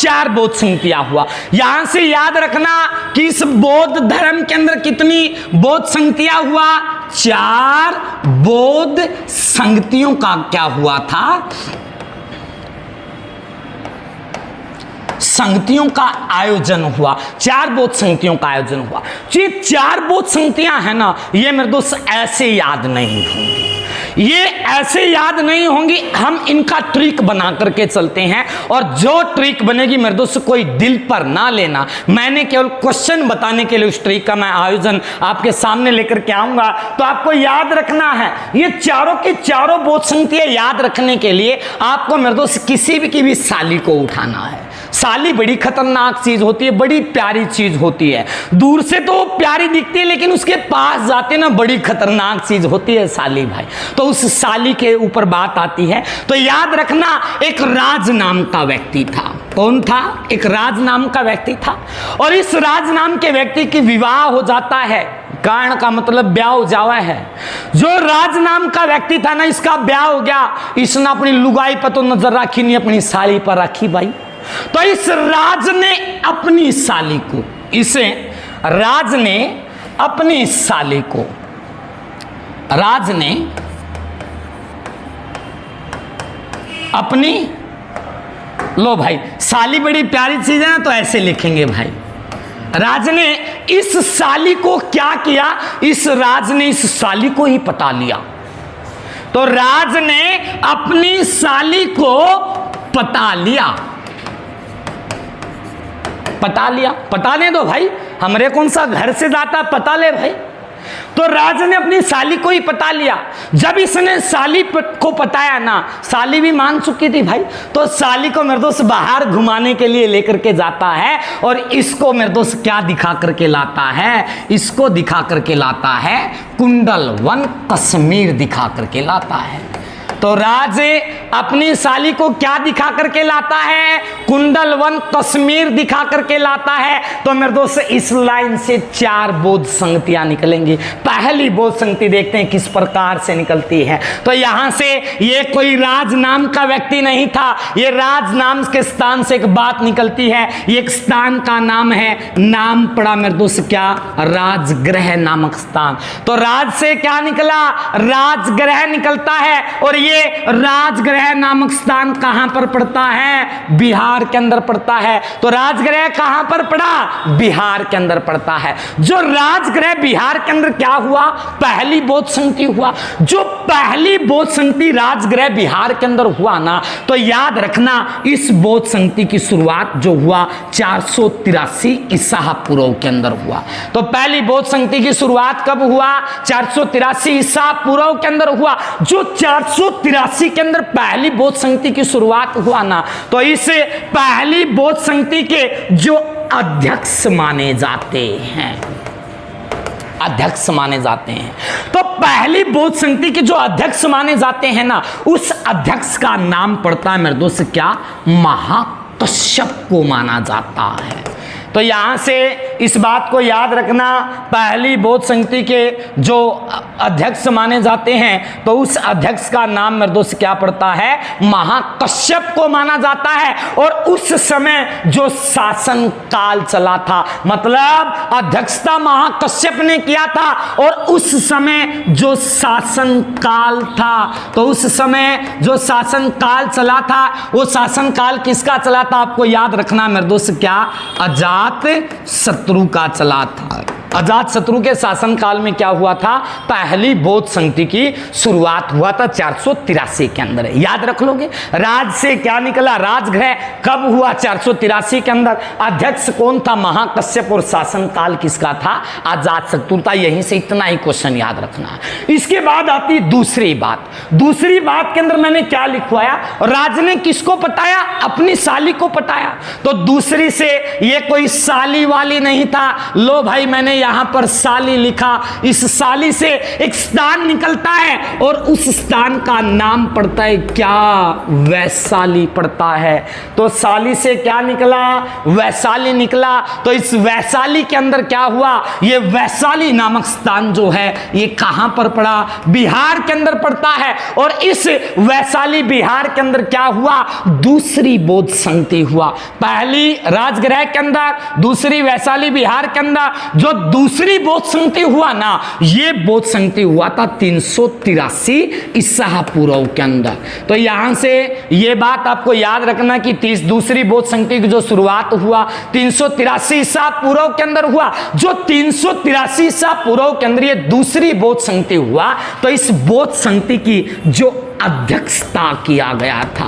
4 बौद्ध संगतियां हुआ। यहां से याद रखना कि इस बौद्ध धर्म के अंदर कितनी बौद्ध संगतियां हुआ, 4 बौद्ध संगतियों का क्या हुआ था, संगतियों का आयोजन हुआ, 4 बौद्ध संगतियों का आयोजन हुआ। ये 4 बौद्ध संगतियां है ना, ये मेरे दोस्त ऐसे याद नहीं होंगी, ये ऐसे याद नहीं होंगी, हम इनका ट्रिक बना करके चलते हैं। और जो ट्रिक बनेगी मेरे दोस्त कोई दिल पर ना लेना, मैंने केवल क्वेश्चन बताने के लिए उस ट्रिक का मैं आयोजन आपके सामने लेकर के आऊंगा। तो आपको याद रखना है, ये चारों के चारों बौद्ध संगतियां याद रखने के लिए आपको मेरे दोस्त किसी भी की भी साली को उठाना है। साली बड़ी खतरनाक चीज होती है, बड़ी प्यारी चीज होती है, दूर से तो प्यारी दिखती है लेकिन उसके पास जाते ना बड़ी खतरनाक चीज होती है साली भाई। तो उस साली के ऊपर बात आती है। तो याद रखना एक राज नाम का व्यक्ति था। कौन था? एक राज नाम का व्यक्ति था। और इस राज नाम के व्यक्ति की विवाह हो जाता है, कारण का मतलब ब्याह हो जावा है। जो राज नाम का व्यक्ति था ना, इसका ब्याह हो गया, इसने अपनी लुगाई पर तो नजर रखी नहीं, अपनी साली पर रखी भाई। तो इस राज ने अपनी साली को, इसे राज ने अपनी साली को, राज ने अपनी, लो भाई साली बड़ी प्यारी चीज है ना, तो ऐसे लिखेंगे भाई, राज ने इस साली को क्या किया, इस राज ने इस साली को ही पटा लिया। तो राज ने अपनी साली को पटा लिया, पटा लिया, पटाने दो भाई, हमरे कौन सा घर से जाता, पता ले भाई। तो राज ने अपनी साली को ही पटा लिया। जब इसने साली को पटाया ना, साली भी मान चुकी थी भाई, तो साली को मेरे दोस्त बाहर घुमाने के लिए लेकर के जाता है और इसको मेरे दोस्त क्या दिखा करके लाता है, इसको दिखा करके लाता है कुंडलवन कश्मीर दिखा करके लाता है। तो राज अपनी साली को क्या दिखा करके लाता है, कुंडलवन कश्मीर दिखा करके लाता है। तो मेरे दोस्त इस लाइन से 4 बौद्ध संगतियां निकलेंगी। पहली बौद्ध संगति देखते हैं किस प्रकार से निकलती है। तो यहां से ये कोई राज नाम का व्यक्ति नहीं था, ये राज नाम के स्थान से एक बात निकलती है। ये एक स्थान का नाम है, नाम पड़ा मेरे दोस्त क्या, राजगृह नामक स्थान। तो राज से क्या निकला, राजगृह निकलता है। और ये राजगृह नामक स्थान कहां पर पड़ता है, बिहार के अंदर पड़ता है। तो राजगृह कहां पर पड़ा, बिहार के अंदर पड़ता है। जो राजगृह बिहार के अंदर क्या हुआ, पहली बौद्ध संगति हुआ। जो पहली बौद्ध संगति राजगृह बिहार के अंदर हुआ ना, तो याद रखना इस बौद्ध संगति की शुरुआत जो हुआ 483 ईसा पूर्व के अंदर हुआ। तो पहली बौद्ध संगति की शुरुआत कब हुआ, 483 ईसा पूर्व के अंदर हुआ। जो 483 के अंदर पहली बौद्ध संगति की शुरुआत हुआ ना, तो इस पहली बौद्ध संगति के जो अध्यक्ष माने जाते हैं, अध्यक्ष माने जाते हैं, तो पहली बौद्ध संगति के जो अध्यक्ष माने जाते हैं ना, उस अध्यक्ष का नाम पड़ता है मेरे दोस्त क्या, महाकश्यप को माना जाता है। तो यहां से इस बात को याद रखना, पहली बौद्ध संगति के जो अध्यक्ष माने जाते हैं, तो उस अध्यक्ष का नाम मेरे दोस्त क्या पड़ता है, महाकश्यप को माना जाता है। और उस समय जो शासन काल चला था, मतलब अध्यक्षता महाकश्यप ने किया था, और उस समय जो शासन काल था, तो उस समय जो शासन काल चला था, वो शासन काल किसका चला था, आपको याद रखना मेरे दोस्त क्या, अजात शत्रु का चला था। अजात शत्रु के शासन काल में क्या हुआ था, पहली बौद्ध संगति की शुरुआत हुआ था 483 के अंदर। याद रख लोगे, राज से क्या निकला, राजगृह कब हुआ, 483 के अंदर। अध्यक्ष कौन था, महाकश्यप, और शासन काल किसका था, अजात शत्रु था। यहीं से इतना ही क्वेश्चन याद रखना। इसके बाद आती दूसरी बात। दूसरी बात के अंदर मैंने क्या लिखवाया, राज ने किसको पटाया, अपनी साली को पटाया। तो दूसरी से ये कोई साली वाली नहीं था। लो भाई मैंने यहां पर साली लिखा, इस साली से एक स्थान निकलता है और उस स्थान का नाम पड़ता है क्या? वैशाली पड़ता है। तो साली से क्या निकला? वैशाली निकला। तो इस वैशाली के अंदर क्या हुआ? ये वैशाली नामक स्थान जो है ये कहां पर पड़ा? बिहार के अंदर पड़ता है। और इस वैशाली बिहार के अंदर क्या हुआ? दूसरी बौद्ध संगति हुआ। पहली राजगृह के अंदर, दूसरी वैशाली बिहार के अंदर। जो दूसरी बौद्ध संगति हुआ ना, ये बौद्ध संगति हुआ था 383 ईसा पूर्व के अंदर। तो यहां से ये बात आपको याद रखना कि दूसरी बौद्ध संगति की जो शुरुआत हुआ 383 ईसा पूर्व के अंदर हुआ। जो 383 ईसा पूर्व के अंदर ये दूसरी बौद्ध संगति हुआ, तो इस बौद्ध संगति की जो अध्यक्षता किया गया था।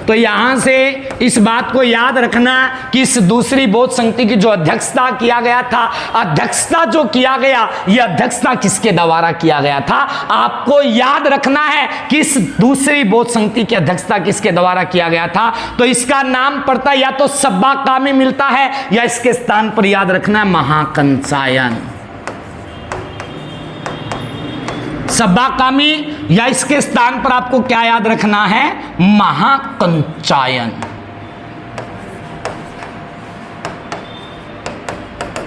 तो यहां से इस बात को याद रखना कि इस दूसरी बौद्ध संगति की जो अध्यक्षता किया गया था, अध्यक्षता जो किया गया, यह अध्यक्षता किसके द्वारा किया गया था? आपको याद रखना है कि इस दूसरी बौद्ध संगति की अध्यक्षता किसके द्वारा किया गया था। तो इसका नाम पड़ता है या तो सब्बा कामी मिलता है, या इसके स्थान पर याद रखना है महाकंचायन। सब्बा कामी, या इसके स्थान पर आपको क्या याद रखना है? महाकंचायन।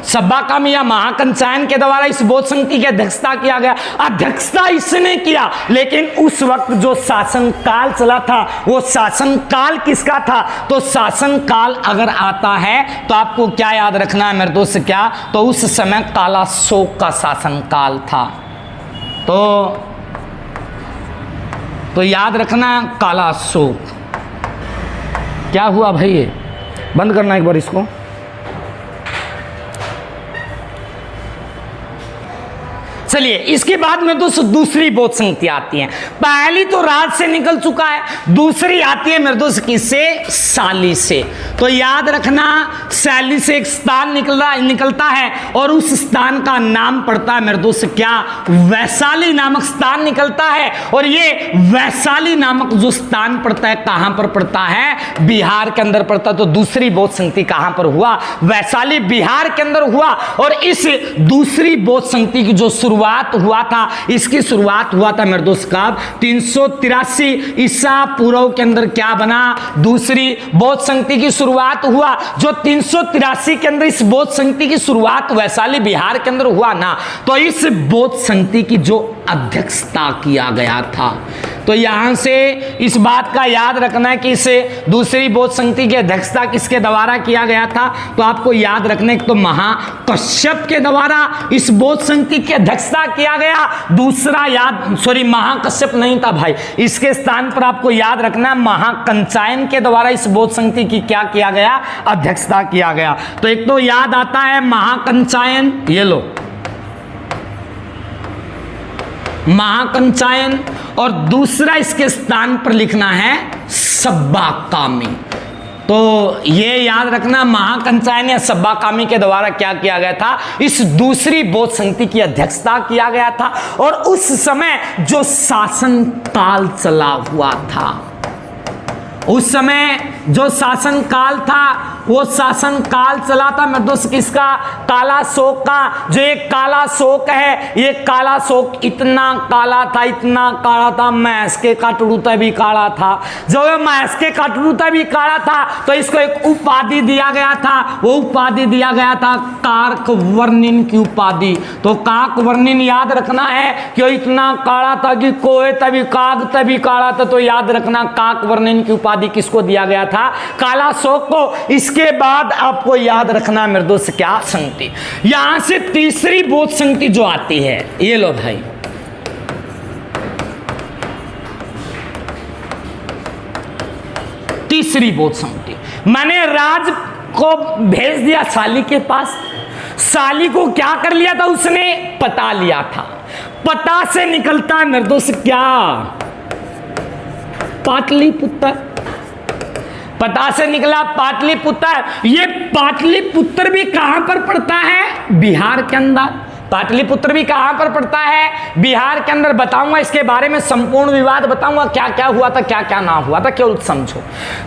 सब्बा कामी या महाकंचायन के द्वारा इस बौद्ध संगति की अध्यक्षता किया गया। अध्यक्षता इसने किया, लेकिन उस वक्त जो शासन काल चला था वो शासन काल किसका था? तो शासन काल अगर आता है तो आपको क्या याद रखना है मेरे दोस्त? क्या? तो उस समय काला शोक का शासन काल था। तो याद रखना काला शोक। क्या हुआ भाई? ये बंद करना एक बार इसको। चलिए, इसके बाद में दोस्तों दूसरी बौद्ध संगति आती है। पहली तो राज से निकल चुका है, दूसरी आती है मेरे दोस्त किससे? साली से। तो याद रखना, साली से एक स्थान निकलता है और उस स्थान का नाम पड़ता है मेरे दोस्त क्या? वैशाली नामक स्थान निकलता है। और ये वैशाली नामक जो स्थान पड़ता है कहां पर पड़ता है? बिहार के अंदर पड़ता है। तो दूसरी बौद्ध संगति कहां पर हुआ? वैशाली बिहार के अंदर हुआ। और इस दूसरी बौद्ध संगति की जो शुरुआत हुआ था, इसकी शुरुआत हुआ था मेरे दोस्त कब? 383 ईसा पूर्व के अंदर क्या बना? दूसरी बौद्ध संगति की शुरुआत हुआ। जो 383 के अंदर इस बौद्ध संगति की शुरुआत वैशाली बिहार के अंदर हुआ ना, तो इस बौद्ध संगति की जो अध्यक्षता किया गया था। तो यहां से इस बात का याद रखना है कि इस दूसरी बौद्ध संगति की अध्यक्षता किसके द्वारा किया गया था? तो आपको याद रखने तो महाकश्यप के द्वारा इस बौद्ध संगति की अध्यक्षता किया गया। दूसरा महाकश्यप नहीं था भाई, इसके स्थान पर आपको याद रखना महाकंचायन के द्वारा इस बौद्ध संगति की क्या किया गया? अध्यक्षता किया गया। तो एक तो याद आता है महाकंचायन, ये लो महाकंचायन, और दूसरा इसके स्थान पर लिखना है सब्बा कामी। तो ये याद रखना, महाकंचायन या सब्बा कामी के द्वारा क्या किया गया था? इस दूसरी बौद्ध संगति की अध्यक्षता किया गया था। और उस समय जो शासन काल चला हुआ था, उस समय जो शासन काल था वो शासन काल चला था मेरे दोस्त किसका? काला शोक का। जो एक काला शोक है, ये काला शोक इतना काला था, इतना काला था, मैस के काटरूता भी काला था। जो मैस के काटरूता भी काला था तो इसको एक उपाधि दिया गया था। वो उपाधि दिया गया था कार्कवर्णिन की उपाधि। तो कार्कवर्णिन याद रखना है कि इतना काला था कि कोए तभी काग तभी काला था। तो याद रखना कार्कवर्णिन की उपाधि किसको दिया गया था? काला शोक को। इसके बाद आपको याद रखना मेरे दोस्त क्या? संगति। यहां से तीसरी बौद्ध संगति जो आती है, ये लो भाई, तीसरी बौद्ध संगति। मैंने राज को भेज दिया साली के पास, साली को क्या कर लिया था? उसने पता लिया था। पता से निकलता है मेरे दोस्त क्या? पाटलिपुत्र। पता से निकला पाटलिपुत्र। ये पाटलिपुत्र भी कहां पर पड़ता है? बिहार के अंदर। पाटलिपुत्र भी कहां पर पड़ता है? बिहार के अंदर। बताऊंगा इसके बारे में संपूर्ण विवाद बताऊंगा, क्या क्या हुआ था, क्या क्या ना हुआ था, केवल समझो।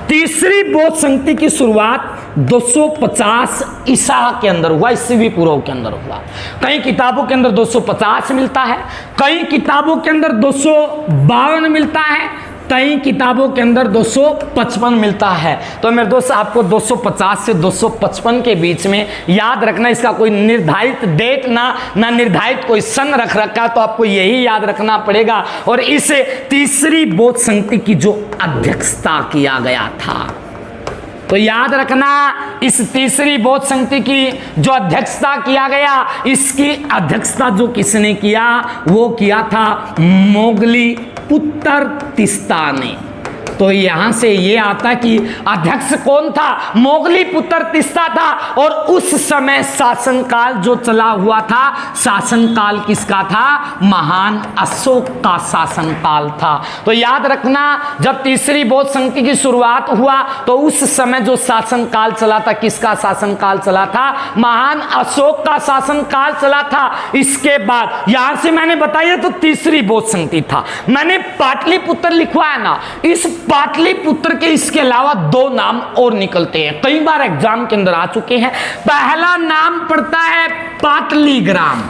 तीसरी बौद्ध संगति की शुरुआत 250 ईसा के अंदर हुआ, ईस्वी पूर्व के अंदर हुआ। कई किताबों के अंदर 250 मिलता है, कई किताबों के अंदर 252 मिलता है, कई किताबों के अंदर 255 मिलता है। तो मेरे दोस्त आपको 250 से 255 के बीच में याद रखना। इसका कोई निर्धारित डेट ना निर्धारित कोई सन रख रखा, तो आपको यही याद रखना पड़ेगा। और इस तीसरी बौद्ध संधि की जो अध्यक्षता किया गया था, तो याद रखना इस तीसरी बौद्ध संधि की जो अध्यक्षता किया गया, इसकी अध्यक्षता जो किसने किया, वो किया था मोगली पुत्र तिस्ता ने। तो यहां से ये आता कि अध्यक्ष कौन था, मोगली पुत्र तिस्ता था। और उस समय शासनकाल जो चला हुआ था, शासनकाल किसका था, महान अशोक का शासनकाल था। तो याद रखना जब तीसरी बौद्ध संधि की शुरुआत हुआ तो उस समय जो शासनकाल चला था, किसका शासनकाल चला था, महान अशोक का शासनकाल चला था। इसके बाद यहां से मैंने बताया तो तीसरी बौद्ध संधि था, मैंने पाटलिपुत्र लिखवाया ना। इस पाटलिपुत्र के इसके अलावा दो नाम और निकलते हैं, कई बार एग्जाम के अंदर आ चुके हैं। पहला नाम पड़ता है पाटलीग्राम,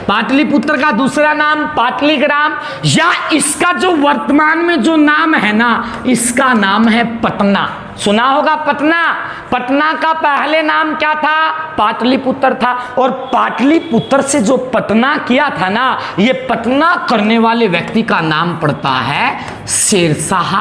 पाटलिपुत्र का दूसरा नाम पाटलीग्राम, या इसका जो वर्तमान में जो नाम है ना, इसका नाम है पटना। सुना होगा पटना। पटना का पहले नाम क्या था, पाटलिपुत्र था। और पाटलिपुत्र से जो पटना किया था ना, ये पटना करने वाले व्यक्ति का नाम पड़ता है शेरशाह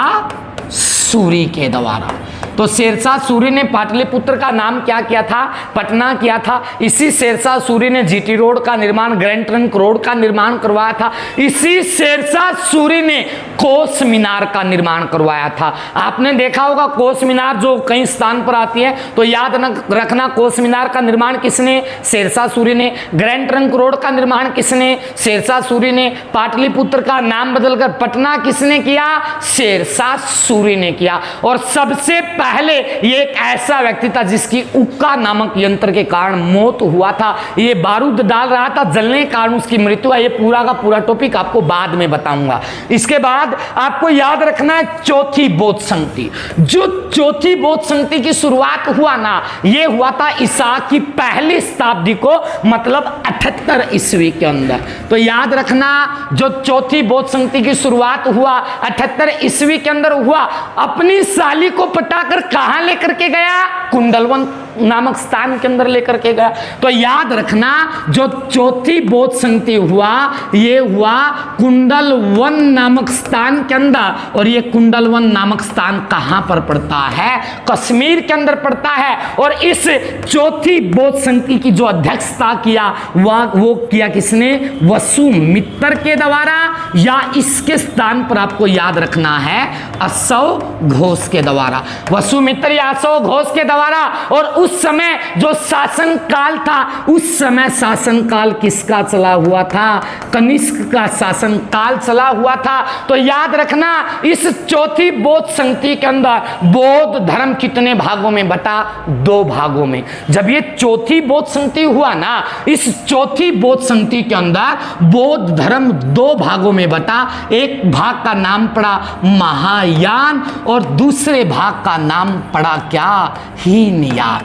सूरी के द्वारा। तो शेरशाह सूरी ने पाटलिपुत्र का नाम क्या किया था, पटना किया था। इसी शेरशाह सूरी ने जीटी रोड का निर्माण, ग्रैंड ट्रंक रोड का निर्माण करवाया था। इसी शेरशाह सूरी ने कोस मीनार का निर्माण करवाया था। आपने देखा होगा कोस मीनार जो कई स्थान पर आती है, तो याद रखना कोस मीनार का निर्माण किसने, शेरशाह सूरी ने। ग्रैंड ट्रंक रोड का निर्माण किसने, शेरशाह सूरी ने। पाटलिपुत्र का नाम बदलकर पटना किसने किया, शेरशाह सूरी ने किया। और सबसे पहले ये एक ऐसा व्यक्ति था जिसकी उक्का नामक यंत्र के कारण मौत हुआ था। ये बारूद डाल रहा था, जलने के कारण उसकी मृत्यु है। ये पूरा का पूरा टॉपिक आपको बाद में बताऊंगा। इसके बाद आपको याद रखना है चौथी बौद्ध संधि। जो चौथी बौद्ध संधि की शुरुआत हुआ ना, ये हुआ था ईसा की पहली शताब्दी को, मतलब 78 ईस्वी के अंदर। तो याद रखना जो चौथी बौद्ध संधि की शुरुआत हुआ 78 ईस्वी के अंदर हुआ। अपनी साली को पटाकर कहां लेकर के गया, कुंडलवन नामक स्थान के अंदर लेकर के गया। तो याद रखना जो चौथी बौद्ध संधि हुआ, ये हुआ कुंडलवन नामक स्थान के अंदर। और ये कुंडलवन नामक स्थान कहां पर पड़ता है, कश्मीर के अंदर पड़ता है। और इस चौथी बौद्ध संधि की जो अध्यक्षता किया वो किया किसने, वसुमित्र के द्वारा, या इसके स्थान पर आपको याद रखना है अशोक घोष के द्वारा, वसुमित्र या अशोक घोष के द्वारा। और उस समय जो शासन काल था, उस समय शासन काल किसका चला हुआ था, कनिष्क का शासन काल चला हुआ था। तो याद रखना इस चौथी बौद्ध संधि के अंदर बौद्ध धर्म कितने भागों में बटा, 2 भागों में। जब ये चौथी बौद्ध संधि हुआ ना, इस चौथी बौद्ध संधि के अंदर बौद्ध धर्म 2 भागों में बटा। एक भाग का नाम पड़ा महायान और दूसरे भाग का नाम पड़ा क्या, हीनयान।